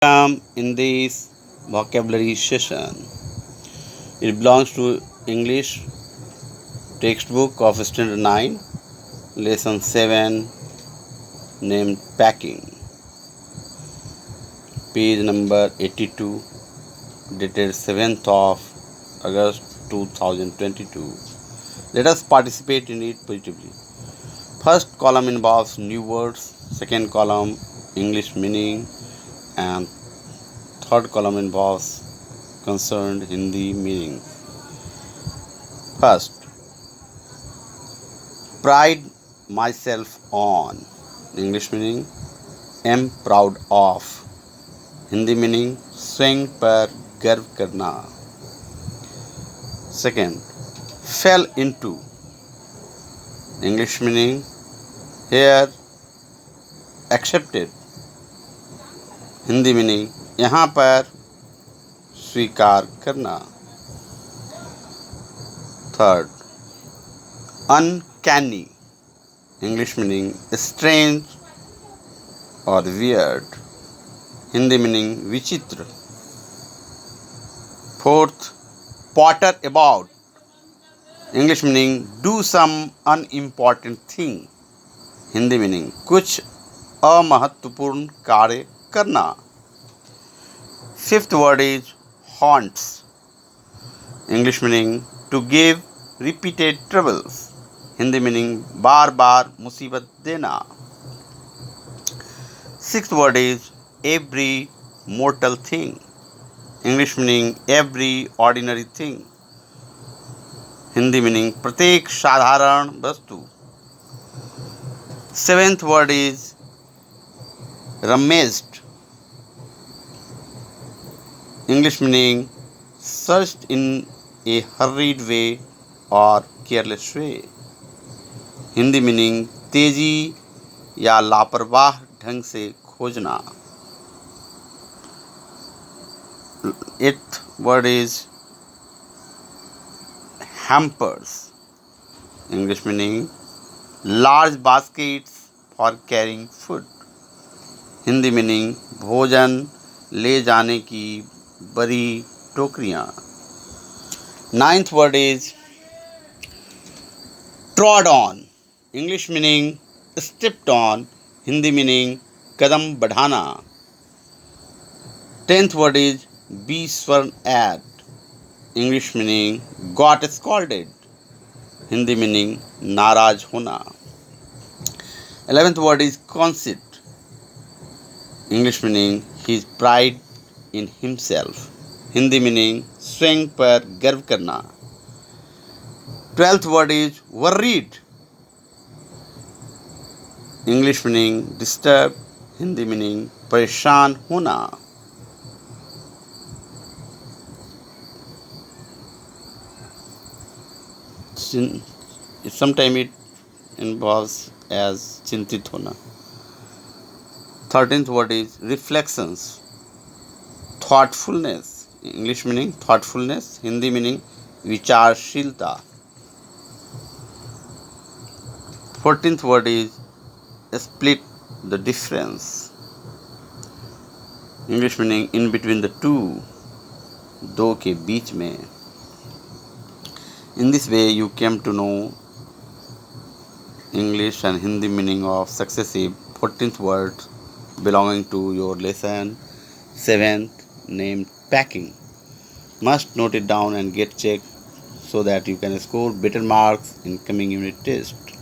In this vocabulary session. It belongs to English textbook of Standard 9, Lesson 7, named Packing, page number 82, dated 7th of August 2022. Let us participate in it positively. First column involves new words, second column English meaning, and third column involves concerned Hindi meaning. First, pride myself on. English meaning am proud of. Hindi meaning स्वयं पर गर्व करना. Second, fell into. English meaning here accepted. Hindi meaning यहाँ पर स्वीकार करना. Third, uncanny. English meaning strange और weird. Hindi meaning विचित्र. Fourth, potter about. English meaning do some unimportant thing. Hindi meaning कुछ अमहत्वपूर्ण कार्य करना. Fifth word is haunts. English meaning to give repeated troubles. Hindi meaning बार बार मुसीबत देना. Sixth word is every mortal thing. English meaning every ordinary thing. Hindi meaning प्रत्येक साधारण वस्तु. Seventh word is रमेज्ड. English meaning searched in a hurried way or careless way. Hindi meaning तेजी या लापरवाह ढंग से खोजना. Eighth word is hampers. English meaning large baskets for carrying food. Hindi meaning भोजन ले जाने की बड़ी टोकरियाँ. Ninth word is trod on. English meaning stepped on. Hindi meaning कदम बढ़ाना. Tenth word is be sworn at. English meaning got scolded. Hindi meaning नाराज होना. 11th word is conceit. English meaning his pride in himself. Hindi meaning स्वयं पर गर्व करना. 12th word is worried. English meaning disturb. Hindi meaning परेशान होना. Sometimes it involves as चिंतित होना. 13th word is reflections. Thoughtfulness. English meaning thoughtfulness. Hindi meaning विचारशीलता. 14th word is split the difference. English meaning in between the two. दो के बीच में. In this way you came to know English and Hindi meaning of successive 14th words belonging to your lesson 7th named packing. Must note it down and get checked so that you can score better marks in coming unit test.